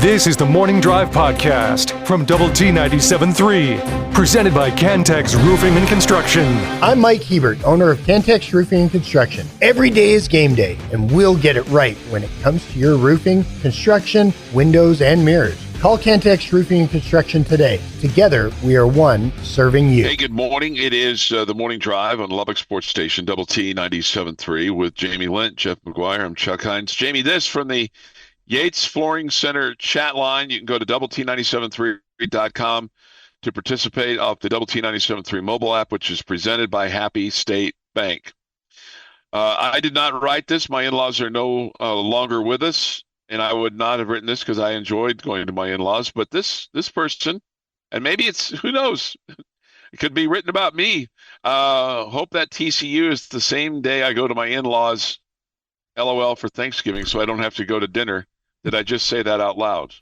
This is the Morning Drive Podcast from Double T 97.3, presented by Cantex Roofing and Construction. I'm Mike Hebert, owner of Cantex Roofing and Construction. Every day is game day, and we'll get it right when it comes to your roofing, construction, windows, and mirrors. Call Cantex Roofing and Construction today. Together, we are one serving you. Hey, good morning. It is the Morning Drive on Lubbock Sports Station, Double T 97.3 with Jamie Lent, Jeff McGuire. I'm Chuck Hines. Jamie, this from the Yates Flooring Center chat line. You can go to doublet973.com to participate off the Double T 97.3 mobile app, which is presented by Happy State Bank. I did not write this. My in-laws are no longer with us, and I would not have written this because I enjoyed going to my in-laws. But this person, and maybe it's, who knows, it could be written about me. Hope that TCU is the same day I go to my in-laws, LOL, for Thanksgiving, so I don't have to go to dinner. Did I just say that out loud?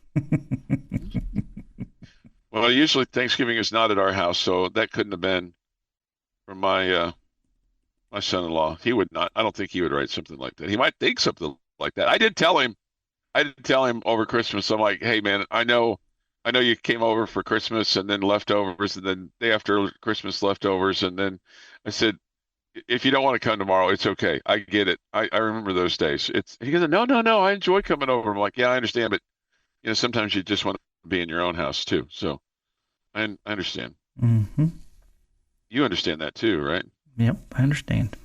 Well, usually Thanksgiving is not at our house, so that couldn't have been from my my son-in-law. He would not. I don't think he would write something like that. He might think something like that. I did tell him over Christmas. I'm like, hey man, I know you came over for Christmas and then leftovers, and then day after Christmas leftovers, and then I said, if you don't want to come tomorrow, it's okay. I get it. I remember those days. He goes, no, I enjoy coming over. I'm like, yeah, I understand, but sometimes you just want to be in your own house too. So I understand. Mm-hmm. You understand that too, right? Yep, I understand.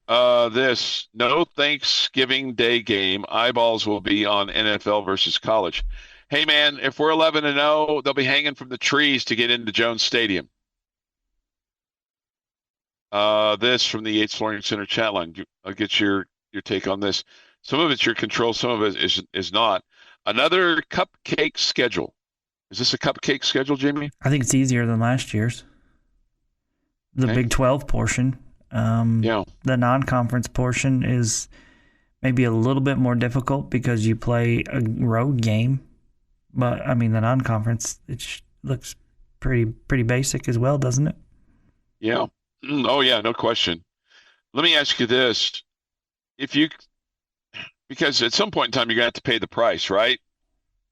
This no Thanksgiving Day game. Eyeballs will be on NFL versus college. Hey man, if we're 11-0, they'll be hanging from the trees to get into Jones Stadium. This from the Yates Flooring Center chat line. I'll get your take on this. Some of it's your control, some of it is not. Another cupcake schedule. Is this a cupcake schedule, Jamie? I think it's easier than last year's. The Okay. Big 12 portion. Yeah. The non-conference portion is maybe a little bit more difficult because you play a road game. But, I mean, the non-conference, looks pretty basic as well, doesn't it? Yeah. Oh, yeah, no question. Let me ask you this. Because at some point in time, you're going to have to pay the price, right?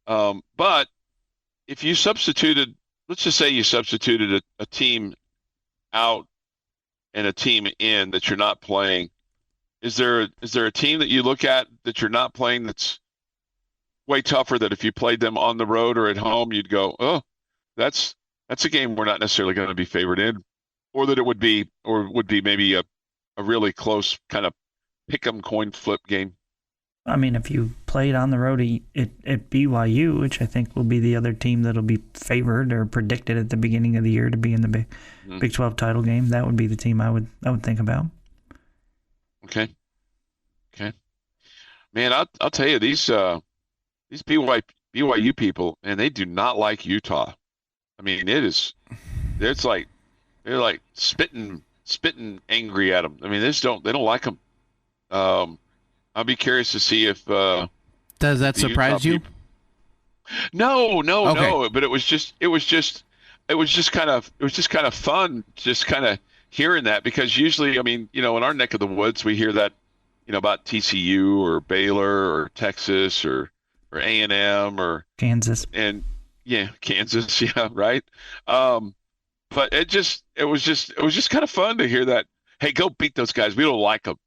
But if you substituted, let's just say you substituted a team out and a team in that you're not playing, is there a team that you look at that you're not playing that's way tougher, that if you played them on the road or at home, you'd go, oh, that's a game we're not necessarily going to be favored in? Or that it would be maybe a really close kind of pick-em coin flip game? I mean, if you played on the road at BYU, which I think will be the other team that'll be favored or predicted at the beginning of the year to be in the Big 12 title game, that would be the team I would think about. Okay. Man, I'll tell you, these BYU people, and they do not like Utah. I mean, they're like spitting angry at them. I mean, they don't like them. I'll be curious to see if does that surprise you? No. Okay. But it was just kind of fun, just kind of hearing that, because usually, I mean, in our neck of the woods, we hear that, about TCU or Baylor or Texas or A&M or Kansas. And yeah, Kansas, yeah, right. But it was just kind of fun to hear that. Hey, go beat those guys. We don't like them,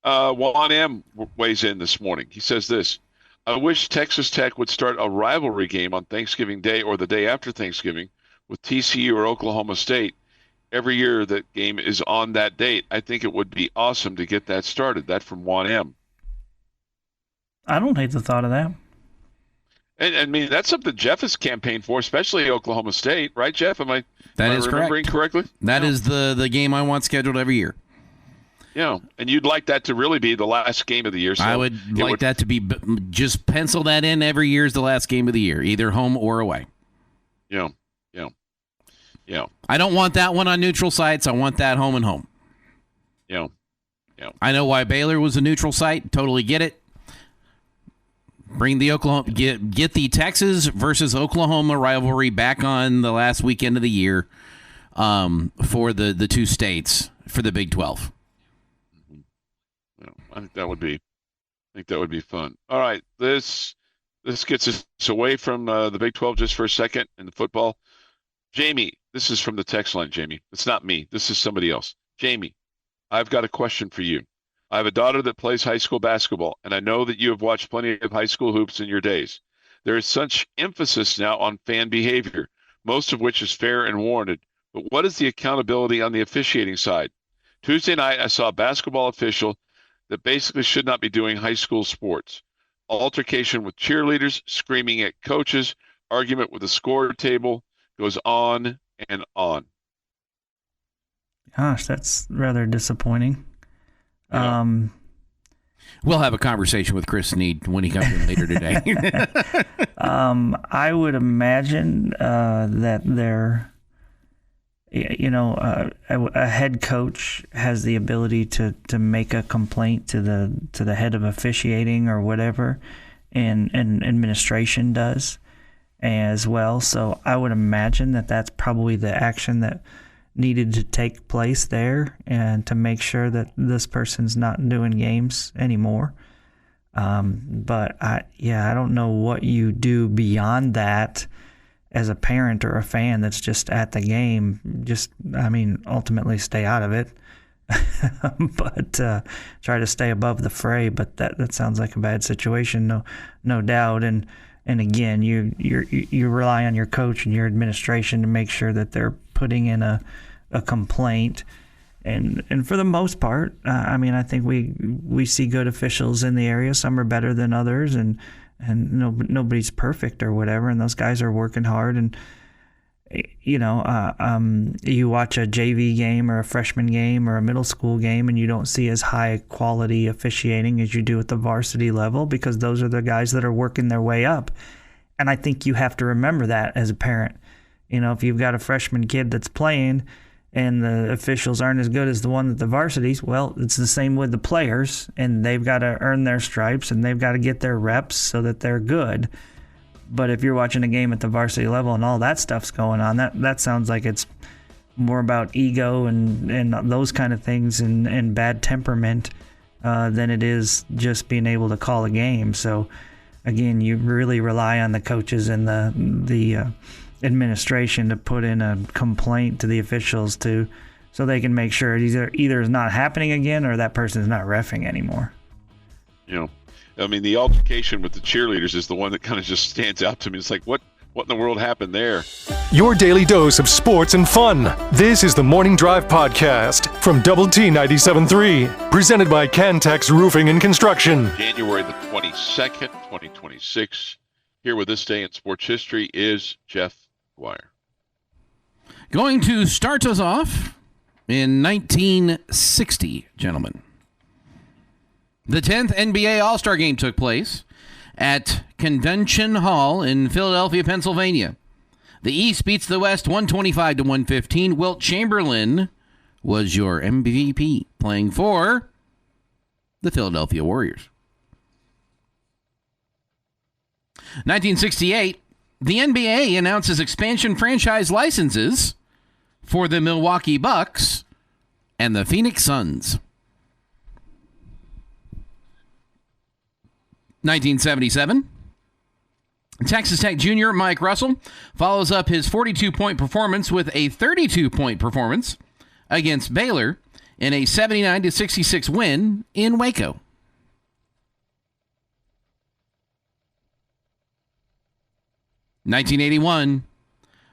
Juan M. weighs in this morning. He says this: I wish Texas Tech would start a rivalry game on Thanksgiving Day or the day after Thanksgiving with TCU or Oklahoma State. Every year that game is on that date. I think it would be awesome to get that started. That from Juan M. I don't hate the thought of that. And I mean, that's something Jeff has campaigned for, especially Oklahoma State, right, Jeff? Am I remembering correctly? That is the game I want scheduled every year. Yeah, and you'd like that to really be the last game of the year. So I would like that to be, just pencil that in every year is the last game of the year, either home or away. Yeah. I don't want that one on neutral sites. I want that home and home. Yeah. I know why Baylor was a neutral site. Totally get it. Bring the get the Texas versus Oklahoma rivalry back on the last weekend of the year for the two states for the Big 12. I think that would be fun. All right, this gets us away from the Big 12 just for a second in the football. Jamie, this is from the text line, Jamie. It's not me. This is somebody else. Jamie, I've got a question for you. I have a daughter that plays high school basketball, and I know that you have watched plenty of high school hoops in your days. There is such emphasis now on fan behavior, most of which is fair and warranted. But what is the accountability on the officiating side? Tuesday night, I saw a basketball official that basically should not be doing high school sports. Altercation with cheerleaders, screaming at coaches, argument with the score table, goes on and on. Gosh, that's rather disappointing. Yeah. We'll have a conversation with Chris Snead when he comes in later today. I would imagine that they're, a head coach has the ability to make a complaint to the head of officiating or whatever, and administration does as well. So I would imagine that that's probably the action that needed to take place there, and to make sure that this person's not doing games anymore. But I don't know what you do beyond that as a parent or a fan that's just at the game. Ultimately stay out of it, but try to stay above the fray. But that sounds like a bad situation, no doubt. And again, you rely on your coach and your administration to make sure that they're putting in a complaint. And for the most part, I think we see good officials in the area. Some are better than others, and nobody's perfect or whatever. And those guys are working hard. And you watch a JV game or a freshman game or a middle school game, and you don't see as high quality officiating as you do at the varsity level, because those are the guys that are working their way up. And I think you have to remember that as a parent. If you've got a freshman kid that's playing and the officials aren't as good as the one at the varsities, well, it's the same with the players, and they've got to earn their stripes and they've got to get their reps so that they're good. But if you're watching a game at the varsity level and all that stuff's going on, that sounds like it's more about ego and those kind of things and bad temperament than it is just being able to call a game. So again, you really rely on the coaches and the administration to put in a complaint to the officials so they can make sure it either is not happening again or that person is not reffing anymore. The altercation with the cheerleaders is the one that kind of just stands out to me. It's like, what in the world happened there? Your daily dose of sports and fun. This is the Morning Drive Podcast from Double T 97.3, presented by Cantex Roofing and Construction. January the 22nd, 2026. Here with this day in sports history is Jeff Dwyer. Going to start us off in 1960, gentlemen. The 10th NBA All-Star Game took place at Convention Hall in Philadelphia, Pennsylvania. The East beats the West 125-115. Wilt Chamberlain was your MVP, playing for the Philadelphia Warriors. 1968, the NBA announces expansion franchise licenses for the Milwaukee Bucks and the Phoenix Suns. 1977, Texas Tech junior Mike Russell follows up his 42-point performance with a 32-point performance against Baylor in a 79-66 win in Waco. 1981,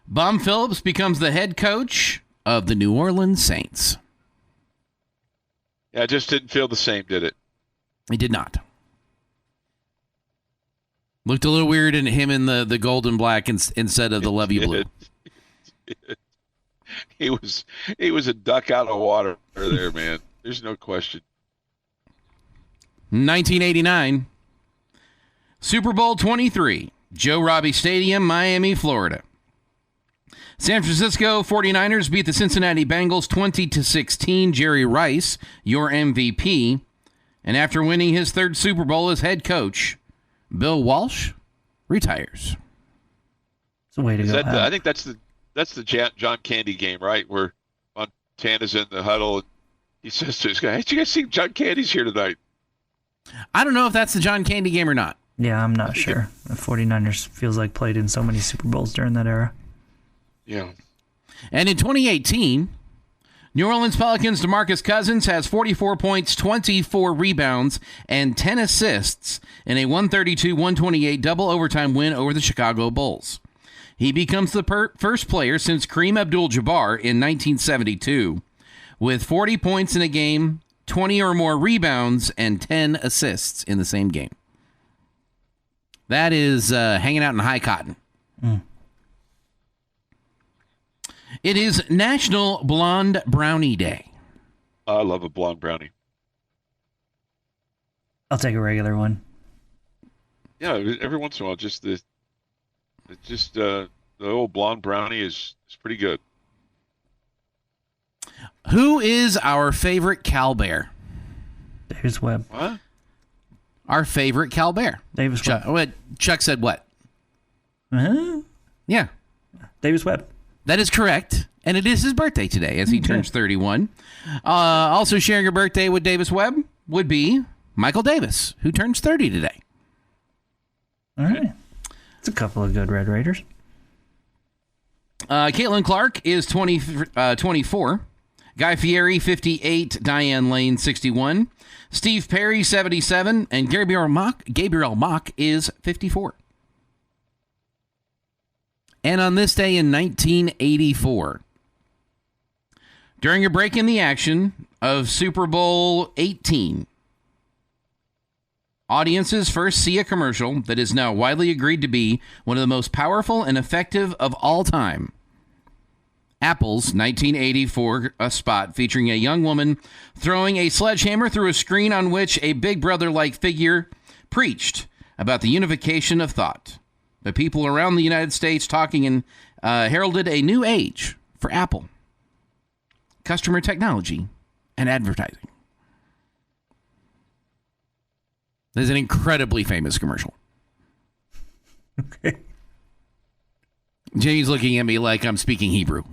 Bum Phillips becomes the head coach of the New Orleans Saints. Yeah, it just didn't feel the same, did it? It did not. Looked a little weird in him in the gold and black instead of the Levy blue. He was a duck out of water there, man. There's no question. 1989, Super Bowl 23, Joe Robbie Stadium, Miami, Florida. San Francisco 49ers beat the Cincinnati Bengals 20-16. Jerry Rice, your MVP. And after winning his third Super Bowl as head coach, Bill Walsh retires. It's a way to go. I think that's the John Candy game, right? Where Montana's in the huddle, he says to his guy, "Hey, did you guys see John Candy's here tonight?" I don't know if that's the John Candy game or not. Yeah, I'm not sure. The 49ers feels like played in so many Super Bowls during that era. Yeah. And in 2018, New Orleans Pelicans' DeMarcus Cousins has 44 points, 24 rebounds, and 10 assists in a 132-128 double overtime win over the Chicago Bulls. He becomes the first player since Kareem Abdul-Jabbar in 1972 with 40 points in a game, 20 or more rebounds, and 10 assists in the same game. That is hanging out in high cotton. It is National Blonde Brownie Day. I love a blonde brownie. I'll take a regular one. Yeah, every once in a while, the old blonde brownie is pretty good. Who is our favorite Cal Bear? Davis Webb. What? Our favorite Cal Bear. Davis Webb. Chuck said what? Huh? Yeah. Davis Webb. That is correct. And it is his birthday today as he turns 31. Also sharing a birthday with Davis Webb would be Michael Davis, who turns 30 today. All right. It's a couple of good Red Raiders. Caitlin Clark is 24. Guy Fieri, 58. Diane Lane, 61. Steve Perry, 77. And Gabriel Mock is 54. And on this day in 1984, during a break in the action of Super Bowl 18, audiences first see a commercial that is now widely agreed to be one of the most powerful and effective of all time. Apple's 1984 spot featuring a young woman throwing a sledgehammer through a screen on which a Big Brother-like figure preached about the unification of thought. The people around the United States talking and heralded a new age for Apple, customer technology, and advertising. This is an incredibly famous commercial. Okay. Jamie's looking at me like I'm speaking Hebrew.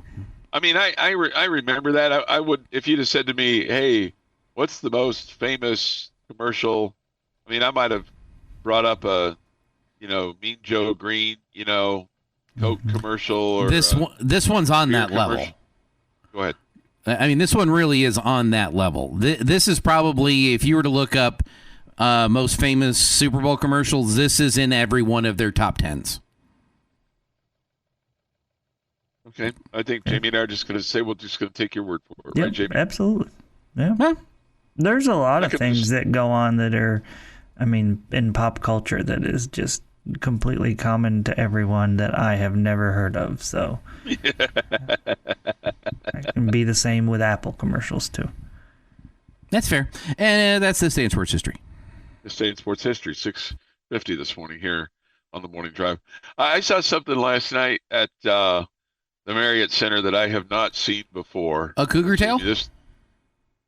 I mean, I remember that. I would, if you'd have said to me, "Hey, what's the most famous commercial?" I mean, I might have brought up a, Mean Joe Green, Coke commercial, or this one's on that level. Go ahead. I mean, this one really is on that level. This is probably, if you were to look up most famous Super Bowl commercials, this is in every one of their top 10s. Okay, I think Jamie and I are just going to say we're just going to take your word for it, Yep, right, Jamie? absolutely. Yeah. Huh? There's a lot of things that go on that are, in pop culture that is just completely common to everyone that I have never heard of. So I can be the same with Apple commercials too. That's fair. And that's this day in sports history. This day in sports history, 6:50 this morning here on the Morning Drive. I saw something last night at the Marriott Center that I have not seen before. A cougar tail?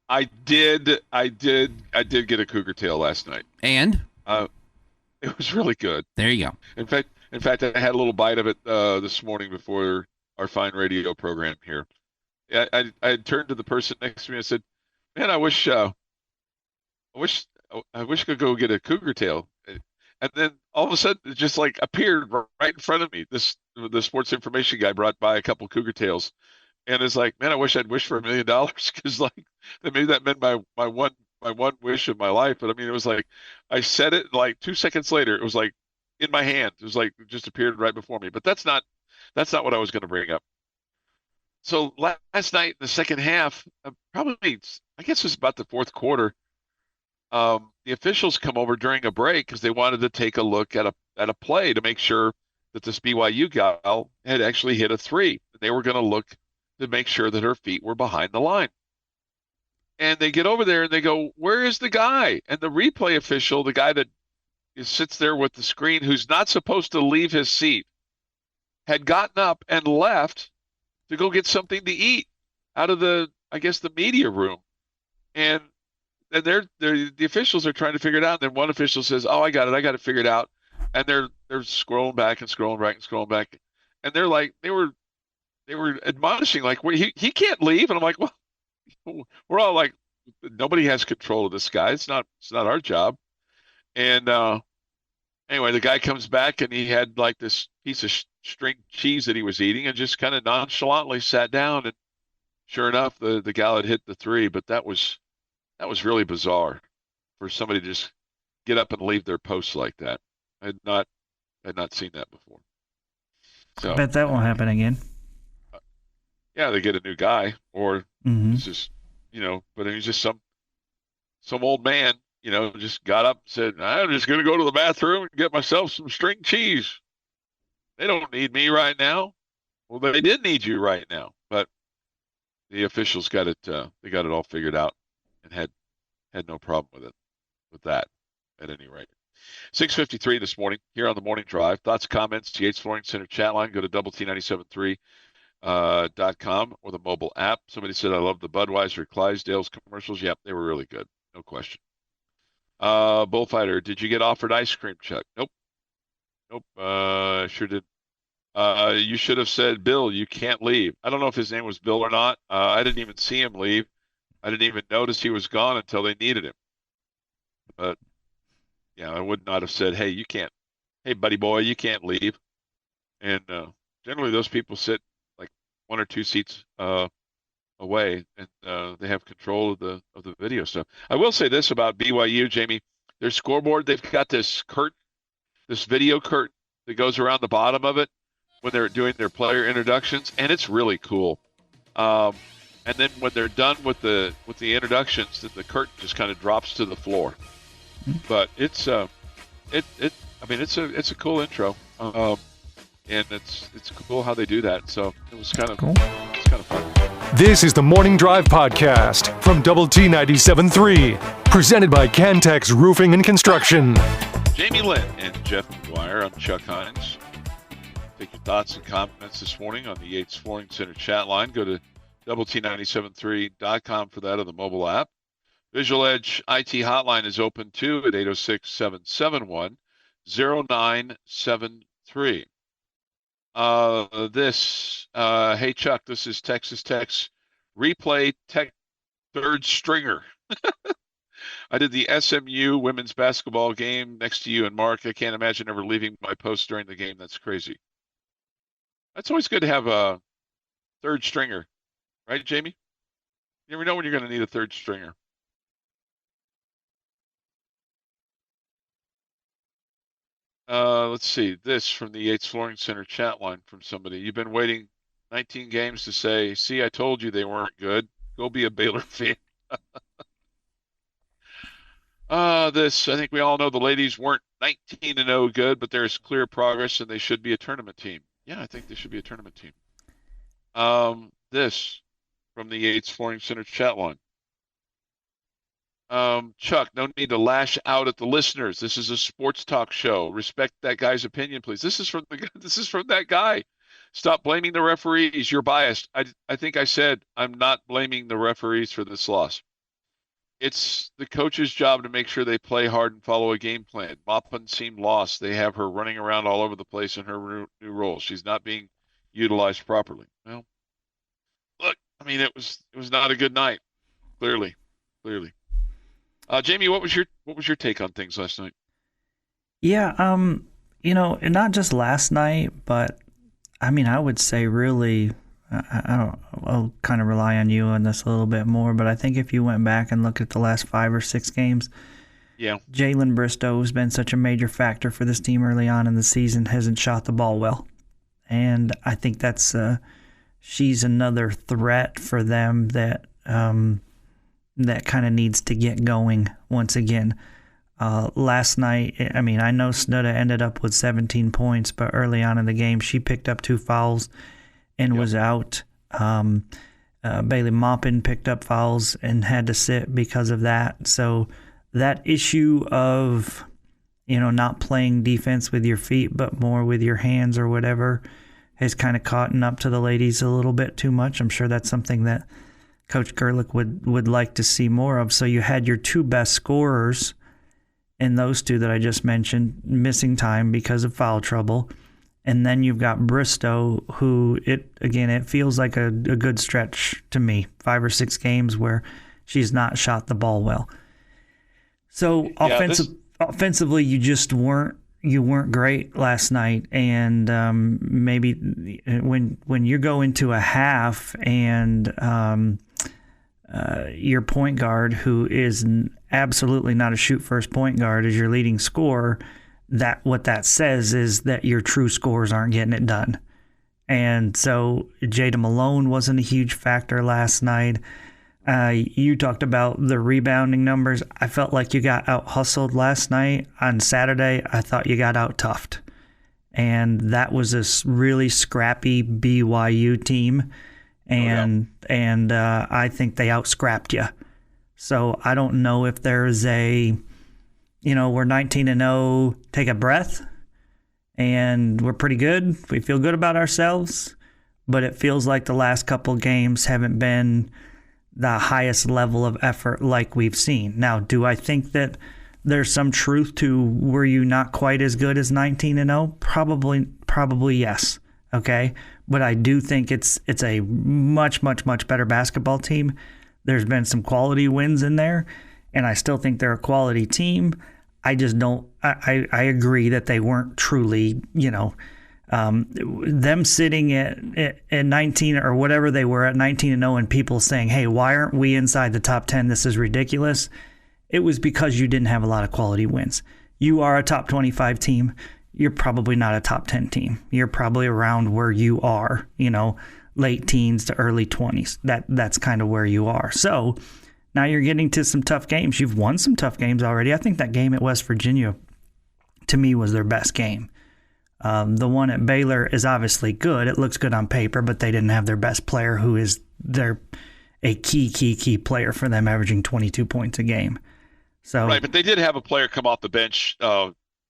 I did get a cougar tail last night. And? It was really good. There you go. In fact, I had a little bite of it this morning before our fine radio program here. I turned to the person next to me and said, "Man, I wish I could go get a cougar tail." And then all of a sudden, it just like appeared right in front of me. The sports information guy brought by a couple cougar tails, and it's like, man, I wish I'd wished for $1 million, because like maybe that meant my one wish of my life. But I mean, it was like I said it, and like 2 seconds later, it was like in my hand. It was like it just appeared right before me. But that's not what I was going to bring up. So last night, the second half, probably I guess it was about the fourth quarter. The officials come over during a break because they wanted to take a look at a play to make sure that this BYU gal had actually hit a three. They were going to look to make sure that her feet were behind the line. And they get over there and they go, "Where is the guy?" And the replay official, the guy that sits there with the screen, who's not supposed to leave his seat, had gotten up and left to go get something to eat out of the media room. And the officials are trying to figure it out. And then one official says, "Oh, I got it figured out." And they're scrolling back and scrolling back and scrolling back. And they're like, they were admonishing, like, he can't leave. And I'm like, well, we're all like, nobody has control of this guy. It's not our job. And anyway, the guy comes back and he had like this piece of string cheese that he was eating and just kind of nonchalantly sat down. And sure enough, the gal had hit the three. But that was really bizarre for somebody to just get up and leave their post like that. I had not seen that before. So I bet that won't happen again. yeah, they get a new guy, or it's just but he's just some old man, just got up and said, I'm just going to go to the bathroom and get myself some string cheese. They don't need me right now. Well, they did need you right now, but the officials got it. They got it all figured out and had no problem with that at any rate. 6:53 this morning here on the Morning Drive. Thoughts, comments, Yates Flooring Center chat line. Go to doublet973.com or the mobile app. Somebody said, I love the Budweiser Clydesdales commercials. Yep, they were really good. No question. Bullfighter, did you get offered ice cream, Chuck? Nope. Sure did. You should have said, Bill, you can't leave. I don't know if his name was Bill or not. I didn't even see him leave. I didn't even notice he was gone until they needed him. But yeah, I would not have said, hey, you can't. Hey, buddy boy, you can't leave. And generally those people sit like one or two seats away, and they have control of the video stuff. I will say this about BYU, Jamie. Their scoreboard, they've got this curtain, this video curtain that goes around the bottom of it when they're doing their player introductions, and it's really cool. And then when they're done with the introductions, the curtain just kind of drops to the floor. But it's a cool intro, and it's cool how they do that. So it was kind of cool. It's kind of fun. This is the Morning Drive podcast from Double T 97.3, presented by Cantex Roofing and Construction. Jamie Lynn and Jeff McGuire. I'm Chuck Hines. Take your thoughts and comments this morning on the Yates Flooring Center chat line. Go to doublet973.com for that, or the mobile app. Visual Edge IT hotline is open too at 806-771-0973. Hey Chuck, this is Texas Tech's replay tech third stringer. I did the SMU women's basketball game next to you and Mark. I can't imagine ever leaving my post during the game. That's crazy. That's always good to have a third stringer, right, Jamie? You never know when you're going to need a third stringer. Let's see. This from the Yates Flooring Center chat line from somebody. You've been waiting 19 games to say, see, I told you they weren't good. Go be a Baylor fan. I think we all know the ladies weren't 19-0 good, but there's clear progress and they should be a tournament team. Yeah, I think they should be a tournament team. This from the Yates Flooring Center chat line. Chuck, no need to lash out at the listeners. This is a sports talk show. Respect that guy's opinion, please. This is from that guy. Stop blaming the referees. You're biased. I think I said I'm not blaming the referees for this loss. It's the coach's job to make sure they play hard and follow a game plan. Maupin seemed lost. They have her running around all over the place in her new role. She's not being utilized properly. Well, look, I mean, it was not a good night. Clearly. Jamie, what was your take on things last night? Yeah, not just last night, but I mean, I would say really, I'll kind of rely on you on this a little bit more, but I think if you went back and looked at the last 5 or 6 games, yeah, Jalen Bristow has been such a major factor for this team early on in the season, hasn't shot the ball well. And I think that's she's another threat for them that that kind of needs to get going once again. Last night, I mean, I know Snuda ended up with 17 points, but early on in the game, she picked up 2 fouls and was out. Bailey Maupin picked up fouls and had to sit because of that. So that issue of, not playing defense with your feet, but more with your hands or whatever, has kind of caught up to the ladies a little bit too much. I'm sure that's something that Coach Gerlich would like to see more of. So you had your 2 best scorers in those 2 that I just mentioned missing time because of foul trouble. And then you've got Bristow, who it feels like a good stretch to me. 5 or 6 games where She's not shot the ball well. So Yeah, offensively, you weren't great last night, and maybe when you go into a half and your point guard, who is absolutely not a shoot first point guard, is your leading scorer, what that says is that your true scorers aren't getting it done. And so Jada Malone wasn't a huge factor last night. You talked about the rebounding numbers. I felt like you got out-hustled last night. On Saturday, I thought you got out-toughed. And that was this really scrappy BYU team. And I think they out-scrapped you. So I don't know if there's we're 19-0, take a breath, and we're pretty good. We feel good about ourselves. But it feels like the last couple games haven't been the highest level of effort like we've seen. Now, do I think that there's some truth to were you not quite as good as 19-0? Probably yes. Okay, but I do think it's a much, much, much better basketball team. There's been some quality wins in there, and I still think they're a quality team. I just don't. I agree that they weren't truly, them sitting at 19 or whatever they were at 19-0 and people saying, hey, why aren't we inside the top 10? This is ridiculous. It was because you didn't have a lot of quality wins. You are a top 25 team. You're probably not a top 10 team. You're probably around where you are, late teens to early 20s. That's kind of where you are. So now you're getting to some tough games. You've won some tough games already. I think that game at West Virginia, to me, was their best game. The one at Baylor is obviously good. It looks good on paper, but they didn't have their best player, who is a key player for them, averaging 22 points a game. So right, but they did have a player come off the bench.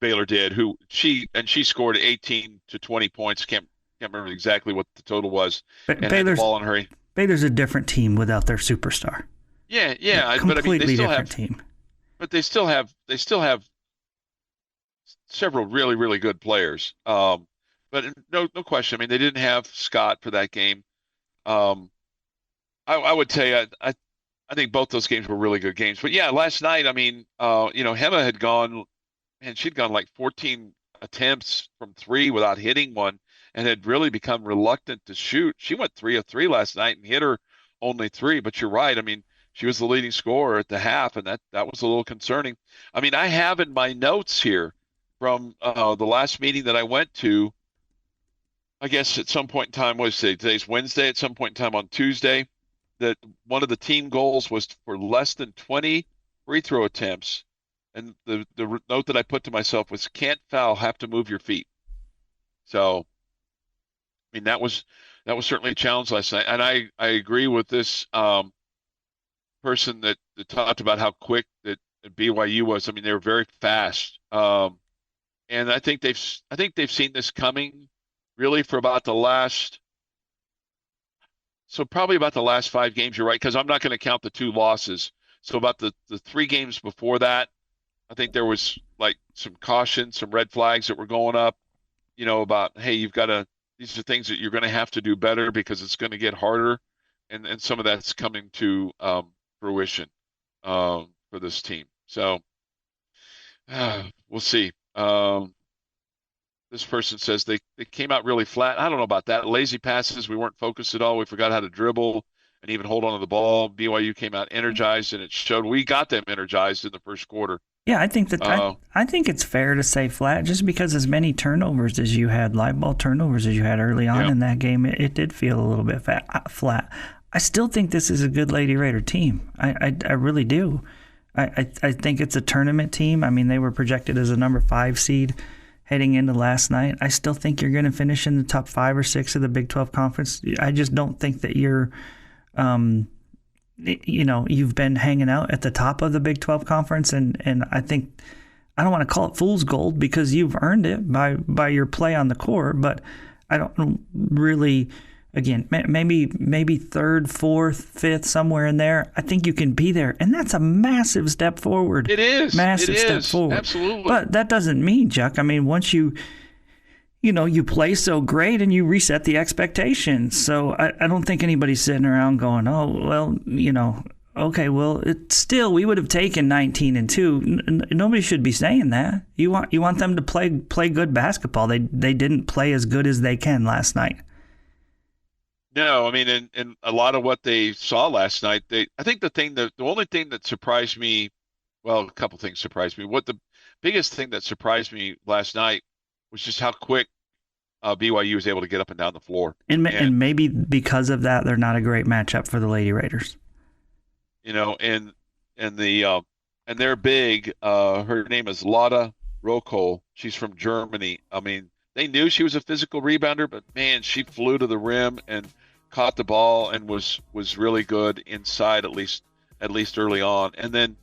Baylor did, who she scored 18 to 20 points. Can't remember exactly what the total was. But and had the ball in her. Baylor's a different team without their superstar. Yeah, completely but different team. But they still have several really, really good players. But no question. I mean, they didn't have Scott for that game. I would tell you, I think both those games were really good games. But yeah, last night, I mean, Hema had gone, and she'd gone like 14 attempts from three without hitting one, and had really become reluctant to shoot. She went 3 of 3 last night and hit her only 3. But you're right. I mean, she was the leading scorer at the half, and that was a little concerning. I mean, I have in my notes here from the last meeting that I went to, I guess at some point in time, today's Wednesday, at some point in time on Tuesday, that one of the team goals was for less than 20 free throw attempts. And the note that I put to myself was, can't foul, have to move your feet. So, I mean, that was certainly a challenge last night. And I agree with this person that talked about how quick that BYU was. I mean, they were very fast. And I think they've seen this coming really for about the last, so probably about the last 5 games. You're right, because I'm not going to count the 2 losses. So about the 3 games before that, I think there was like some caution, some red flags that were going up, about, hey, these are things that you're going to have to do better because it's going to get harder. And some of that's coming to fruition for this team. So we'll see. This person says they came out really flat. I don't know about that. Lazy passes. We weren't focused at all. We forgot how to dribble and even hold on to the ball. BYU came out energized, and it showed. We got them energized in the first quarter. Yeah, I think that I think it's fair to say flat, just because as many turnovers as you had, live ball turnovers as you had early on in that game, it did feel a little bit flat. I still think this is a good Lady Raider team. I really do. I think it's a tournament team. I mean, they were projected as a number 5 seed heading into last night. I still think you're going to finish in the top 5 or 6 of the Big 12 conference. I just don't think that you're, you've been hanging out at the top of the Big 12 conference. And I think, I don't want to call it fool's gold because you've earned it by your play on the court, but I don't really, again, maybe 3rd, 4th, 5th, somewhere in there. I think you can be there, and that's a massive step forward. It is. Massive step forward. Absolutely. But that doesn't mean, Chuck, I mean, once you play so great and you reset the expectations. So I don't think anybody's sitting around going, oh, well, Okay, well, it's still, we would have taken 19-2. Nobody should be saying that. You want them to play good basketball. They didn't play as good as they can last night. No, I mean, and a lot of what they saw last night, I think the only thing that surprised me, well, a couple things surprised me. What the biggest thing that surprised me last night was just how quick BYU was able to get up and down the floor. And maybe because of that, they're not a great matchup for the Lady Raiders. You know, and they're big. Her name is Lotta Rokol. She's from Germany. I mean, they knew she was a physical rebounder, but man, she flew to the rim and caught the ball and was really good inside, at least early on. And then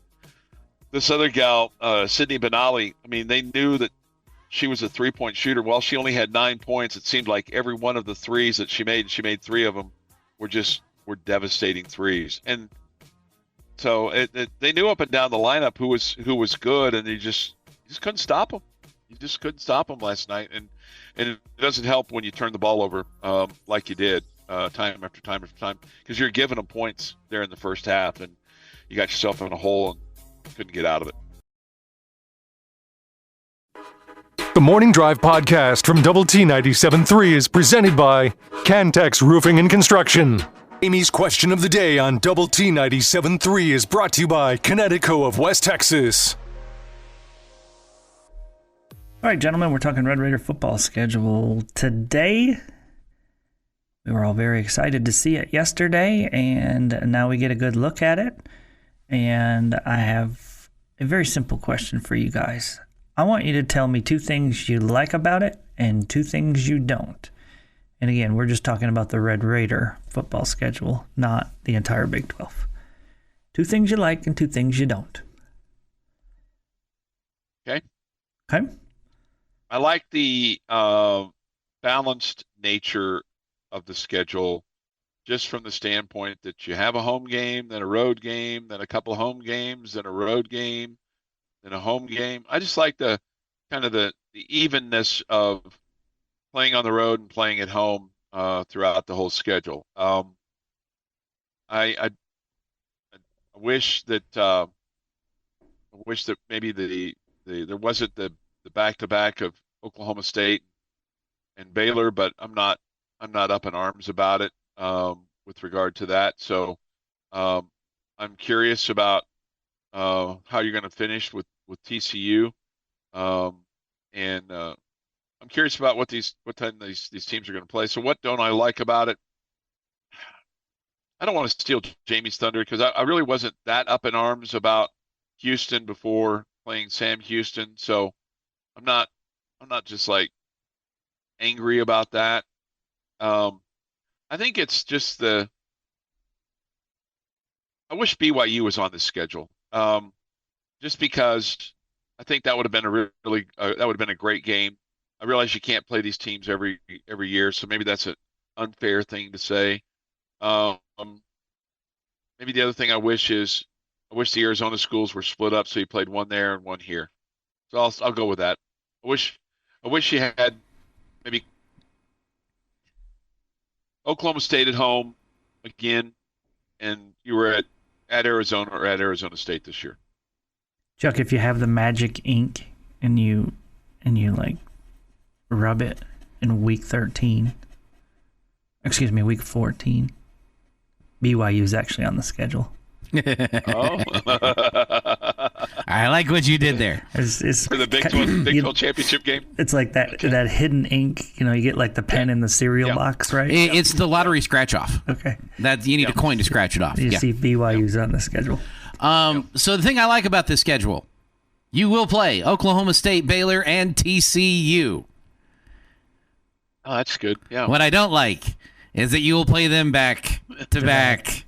this other gal, Sydney Benali, I mean, they knew that she was a three-point shooter. While she only had 9 points, it seemed like every one of the threes that she made 3 of them, were devastating threes. And so they knew up and down the lineup who was good, and you just couldn't stop them. You just couldn't stop them last night, and it doesn't help when you turn the ball over like you did time after time after time, because you're giving them points there in the first half, and you got yourself in a hole and couldn't get out of it. The Morning Drive podcast from Double T 97.3 is presented by Cantex Roofing and Construction. Amy's question of the day on Double T 97.3 is brought to you by Connecticut of West Texas. All right, gentlemen, we're talking Red Raider football schedule today. We were all very excited to see it yesterday, and now we get a good look at it. And I have a very simple question for you guys. I want you to tell me 2 things you like about it and 2 things you don't. And again, we're just talking about the Red Raider football schedule, not the entire Big 12. 2 things you like and 2 things you don't. Okay. Okay. I like the balanced nature of the schedule, just from the standpoint that you have a home game, then a road game, then a couple home games, then a road game, then a home game. I just like the kind of the evenness of playing on the road and playing at home throughout the whole schedule. I wish that maybe there wasn't the back-to-back of Oklahoma State and Baylor, but I'm not up in arms about it with regard to that. So I'm curious about how you're going to finish with TCU, and I'm curious about what time these teams are going to play. So what don't I like about it? I don't want to steal Jamie's thunder, because I really wasn't that up in arms about Houston before playing Sam Houston. So I'm not just like angry about that. I think it's just I wish BYU was on this schedule. Just because I think that would have been a great game. I realize you can't play these teams every year, so maybe that's an unfair thing to say. Maybe the other thing I wish the Arizona schools were split up, so you played one there and one here. So I'll go with that. I wish you had maybe Oklahoma State at home again, and you were at Arizona or at Arizona State this year. Chuck, if you have the magic ink and you like rub it in week 14, BYU is actually on the schedule. Oh. I like what you did there. It's for the Big 12 championship game. It's like that hidden ink. You get like the pen in the cereal box, right? It's the lottery scratch off. Okay. That you need a coin to scratch it off. You see BYU's on the schedule. So the thing I like about this schedule, you will play Oklahoma State, Baylor, and TCU. Oh, that's good. Yeah. What I don't like is that you will play them back to back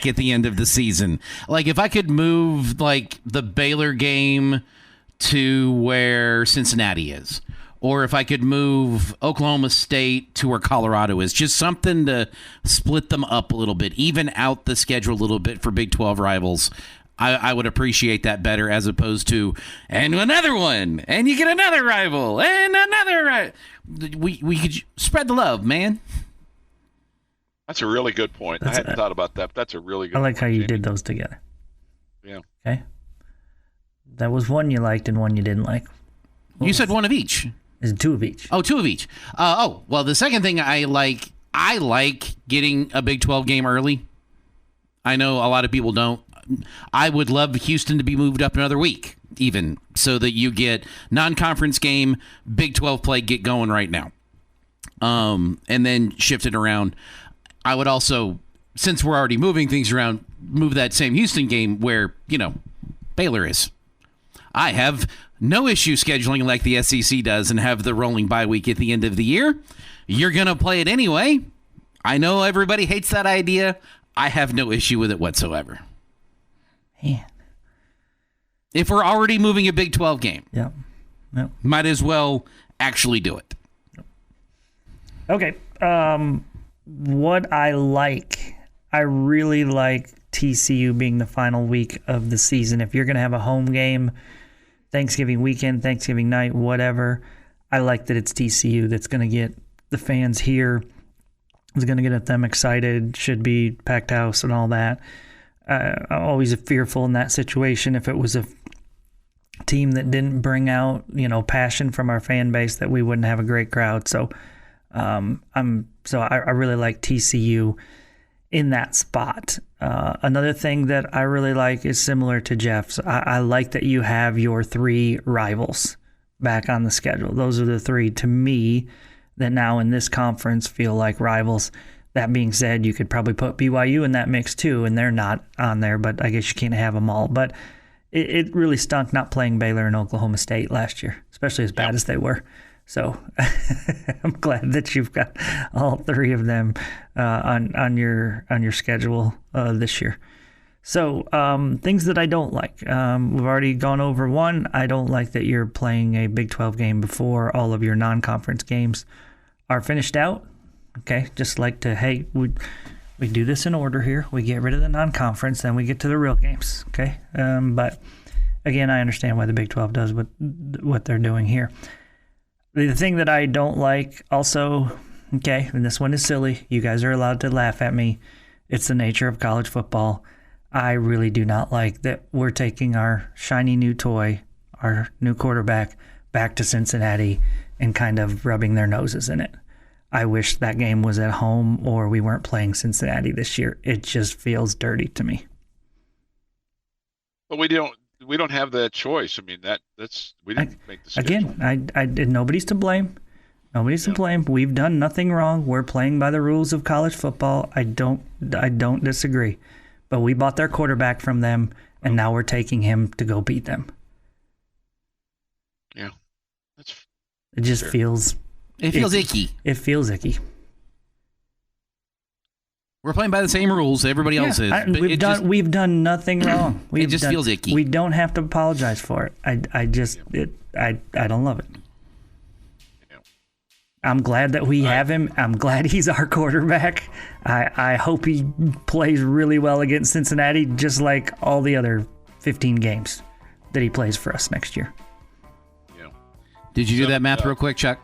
at the end of the season. Like, if I could move like the Baylor game to where Cincinnati is, or if I could move Oklahoma State to where Colorado is, just something to split them up a little bit, even out the schedule a little bit for Big 12 rivals. I would appreciate that better, as opposed to, and another one, and you get another rival, and another rival. We could spread the love, man. That's a really good point. I hadn't thought about that, but that's a really good I like point, how you Jamie. did those together. Yeah. Okay. That was one you liked and one you didn't like. You said one of each. Is two of each. Oh, two of each. Well, the second thing I like getting a Big 12 game early. I know a lot of people don't. I would love Houston to be moved up another week, even, so that you get non-conference game, Big 12 play get going right now. And then shift it around. I would also, since we're already moving things around, move that same Houston game where, Baylor is. I have no issue scheduling like the SEC does and have the rolling bye week at the end of the year. You're going to play it anyway. I know everybody hates that idea. I have no issue with it whatsoever. Yeah. If we're already moving a Big 12 game, Yep. might as well actually do it. Okay. What I really like TCU being the final week of the season. If you're going to have a home game, Thanksgiving weekend, Thanksgiving night, whatever, I like that it's TCU that's going to get the fans here. It's going to get them excited, should be packed house and all that. I'm always fearful in that situation. If it was a team that didn't bring out, passion from our fan base, that we wouldn't have a great crowd. So I really like TCU in that spot. Another thing that I really like is similar to Jeff's. I like that you have your three rivals back on the schedule. Those are the three, to me, that now in this conference feel like rivals. That being said, you could probably put BYU in that mix too, and they're not on there, but I guess you can't have them all. But it really stunk not playing Baylor and Oklahoma State last year, especially as bad as they were. So I'm glad that you've got all three of them on your schedule this year. So things that I don't like. We've already gone over one. I don't like that you're playing a Big 12 game before all of your non-conference games are finished out. Okay, just like to, hey, we do this in order here. We get rid of the non-conference, then we get to the real games. Okay, but again, I understand why the Big 12 does what they're doing here. The thing that I don't like also, okay, and this one is silly. You guys are allowed to laugh at me. It's the nature of college football. I really do not like that we're taking our shiny new toy, our new quarterback, back to Cincinnati and kind of rubbing their noses in it. I wish that game was at home or we weren't playing Cincinnati this year. It just feels dirty to me. But we don't have that choice. I mean, we didn't make the schedule. Again, I did. Nobody's to blame. Nobody's to blame. We've done nothing wrong. We're playing by the rules of college football. I don't disagree. But we bought their quarterback from them, and now we're taking him to go beat them. Yeah, it just fair. feels. It feels icky. It feels icky. We're playing by the same rules everybody else is. We've done nothing wrong. It just feels icky. We don't have to apologize for it. I don't love it. Yeah. I'm glad that we have him. I'm glad he's our quarterback. I hope he plays really well against Cincinnati, just like all the other 15 games that he plays for us next year. Yeah. Did you do that math real quick, Chuck?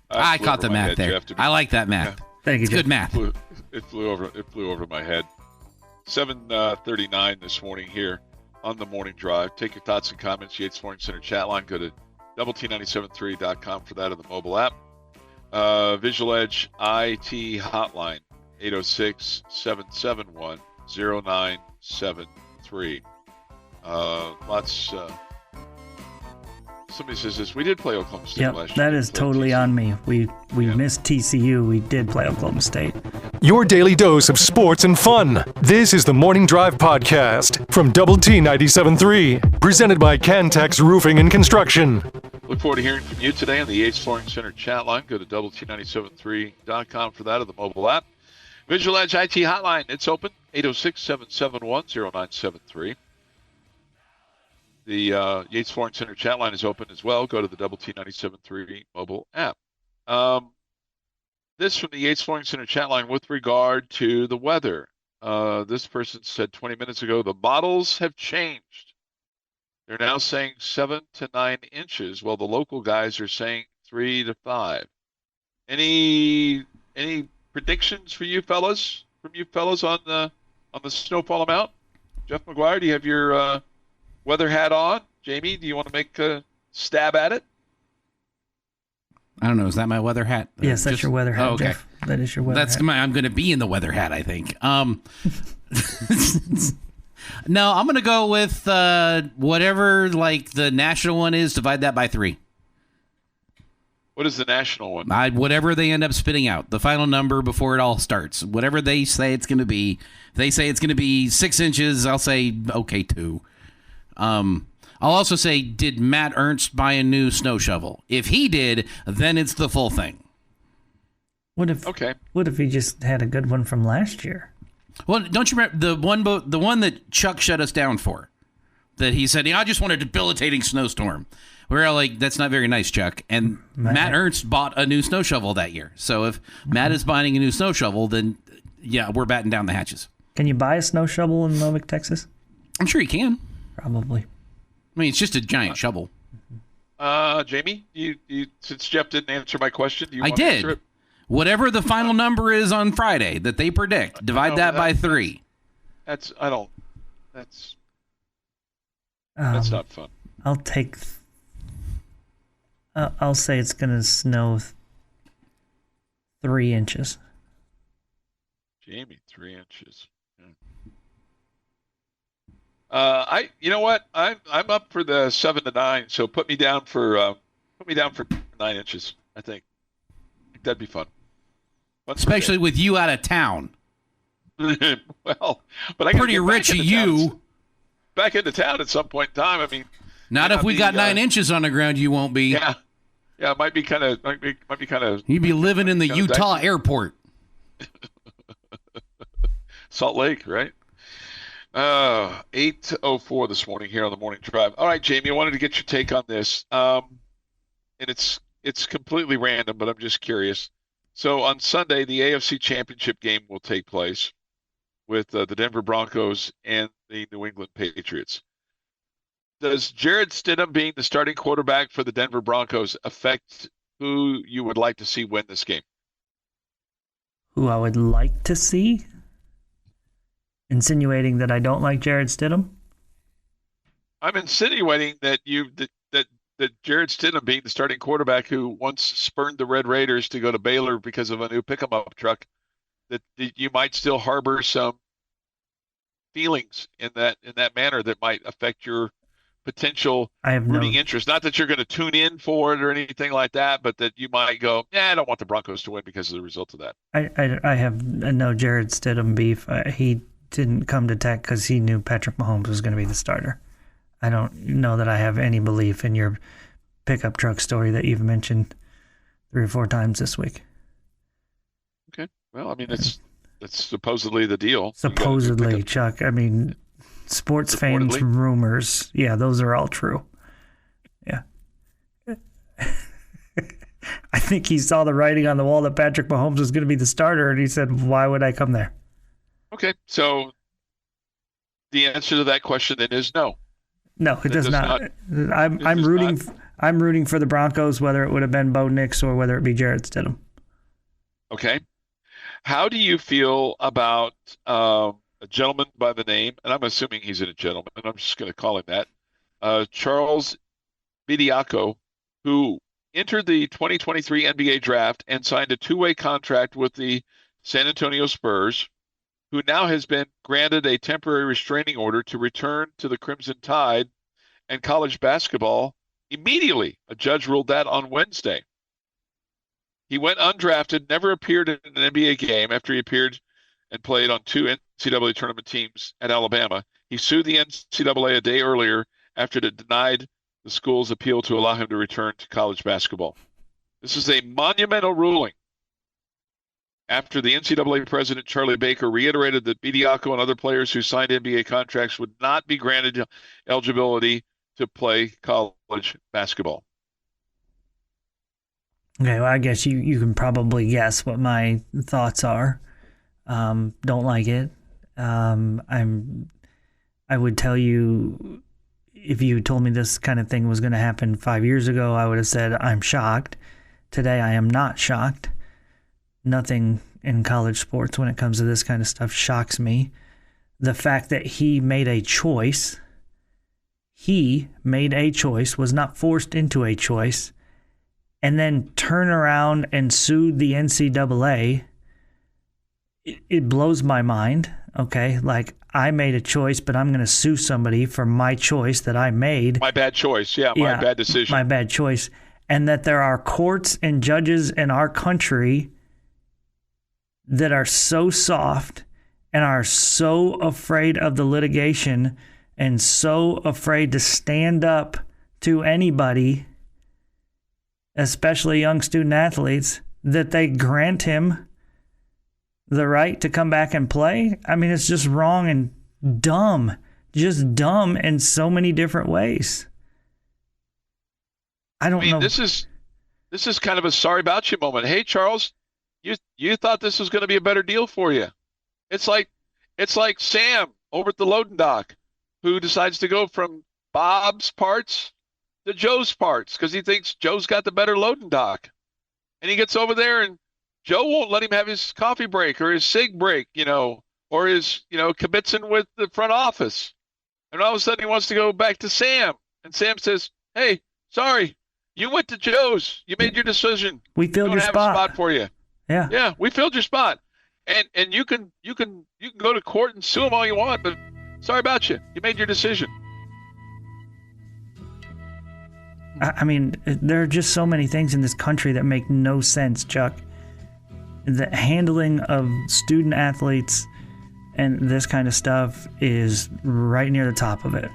I caught the math there. I like that math. Yeah. Thank you. It's good math. It flew over my head. 7:39 this morning here on the morning drive. Take your thoughts and comments. Yates Flooring Center chat line. Go to doublet973.com for that on the mobile app. Visual Edge IT hotline 806-771-0973. Somebody says this. We did play Oklahoma State last year. That is totally on me. We missed TCU. We did play Oklahoma State. Your daily dose of sports and fun. This is the Morning Drive Podcast from Double T 97.3, presented by Cantex Roofing and Construction. Look forward to hearing from you today on the Yates Flooring Center chat line. Go to doublet973.com for that on the mobile app. Visual Edge IT hotline. It's open. 806-771-0973. The Yates Flooring Center chat line is open as well. Go to the Double T 97.3 mobile app. This from the Yates Flooring Center chat line with regard to the weather. This person said 20 minutes ago, the models have changed. They're now saying 7 to 9 inches, while the local guys are saying 3 to 5. Any predictions for you fellas on the snowfall amount? Jeff McGuire, do you have your weather hat on? Jamie, do you want to make a stab at it? I don't know. Is that my weather hat? Yes, that's your weather hat, oh, okay. Jeff. That is your weather hat. I'm going to be in the weather hat, I think. No, I'm going to go with whatever like the national one is. Divide that by 3. What is the national one? Whatever they end up spitting out, the final number before it all starts. Whatever they say it's going to be. If they say it's going to be 6 inches, I'll say, okay, 2. I'll also say, did Matt Ernst buy a new snow shovel? If he did, then it's the full thing. What if he just had a good one from last year? Well, don't you remember the one that Chuck shut us down for? That he said, I just want a debilitating snowstorm. We're all like, that's not very nice, Chuck. And Matt Ernst bought a new snow shovel that year. So if Matt is buying a new snow shovel, then yeah, we're batting down the hatches. Can you buy a snow shovel in Lubbock, Texas? I'm sure you can. Probably. I mean, it's just a giant shovel. Jamie, you since Jeff didn't answer my question, do you want to answer it? I did. Whatever the final number is on Friday that they predict, divide that by 3. That's not fun. I'll say it's going to snow 3 inches. Jamie, 3 inches. You know what? I'm up for the 7 to 9. So put me down for 9 inches. I think that'd be fun. Especially with you out of town. Well, but I got pretty rich of you. Back into town at some point in time. I mean, not if we got 9 inches on the ground. You won't be. Yeah, it might be kind of. You'd be living in the Utah airport. Salt Lake, right? 8:04 this morning here on the Morning Drive. All right, Jamie, I wanted to get your take on this. And it's completely random, but I'm just curious. So on Sunday, the AFC Championship game will take place with the Denver Broncos and the New England Patriots. Does Jarrett Stidham being the starting quarterback for the Denver Broncos affect who you would like to see win this game? Who I would like to see? Insinuating that I don't like Jarrett Stidham? I'm insinuating that that Jarrett Stidham being the starting quarterback who once spurned the Red Raiders to go to Baylor because of a new pick-em-up truck, that you might still harbor some feelings in that manner that might affect your potential rooting interest. Not that you're going to tune in for it or anything like that, but that you might go, I don't want the Broncos to win because of the result of that. I have no Jarrett Stidham beef. He didn't come to Tech because he knew Patrick Mahomes was going to be the starter. I don't know that I have any belief in your pickup truck story that you've mentioned 3 or 4 times this week. Okay. Well, I mean, that's supposedly the deal. Supposedly, Chuck. I mean, sports fans' rumors. Yeah, those are all true. Yeah. I think he saw the writing on the wall that Patrick Mahomes was going to be the starter, and he said, why would I come there? Okay, so the answer to that question then is no. No, it does not. I'm rooting for the Broncos, whether it would have been Bo Nix or whether it be Jarrett Stidham. Okay. How do you feel about a gentleman by the name, and I'm assuming he's a gentleman, and I'm just going to call him that, Charles Bediako, who entered the 2023 NBA draft and signed a 2-way contract with the San Antonio Spurs, who now has been granted a temporary restraining order to return to the Crimson Tide and college basketball immediately. A judge ruled that on Wednesday. He went undrafted, never appeared in an NBA game after he appeared and played on 2 NCAA tournament teams at Alabama. He sued the NCAA a day earlier after it denied the school's appeal to allow him to return to college basketball. This is a monumental ruling after the NCAA president, Charlie Baker, reiterated that Bediako and other players who signed NBA contracts would not be granted eligibility to play college basketball. Okay, well, I guess you can probably guess what my thoughts are. Don't like it. I would tell you, if you told me this kind of thing was going to happen 5 years ago, I would have said I'm shocked. Today I am not shocked. nothing in college sports when it comes to this kind of stuff shocks me. The fact that he made a choice, was not forced into a choice, and then turn around and sue the NCAA, it blows my mind, okay? Like, I made a choice, but I'm going to sue somebody for my choice that I made. My bad choice. Yeah, my bad decision. My bad choice. And that there are courts and judges in our country that are so soft and are so afraid of the litigation and so afraid to stand up to anybody, especially young student athletes, that they grant him the right to come back and play. I mean, it's just wrong and dumb. Just dumb in so many different ways. I don't know. This is kind of a sorry about you moment. Hey, Charles, you thought this was going to be a better deal for you. It's like Sam over at the loading dock who decides to go from Bob's parts to Joe's parts because he thinks Joe's got the better loading dock. And he gets over there and Joe won't let him have his coffee break or his cig break, or his, kibitzing with the front office. And all of a sudden he wants to go back to Sam. And Sam says, hey, sorry, you went to Joe's. You made your decision. We filled your spot. We don't have a spot for you. Yeah. Yeah, we filled your spot. And you can go to court and sue them all you want, but sorry about you. You made your decision. I mean, there are just so many things in this country that make no sense, Chuck. The handling of student athletes and this kind of stuff is right near the top of it.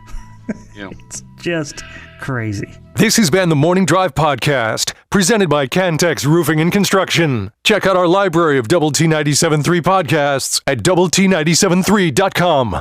Yeah. It's just crazy. This has been the Morning Drive Podcast, presented by Cantex Roofing and Construction. Check out our library of Double T 97.3 podcasts at doublet97.3.com.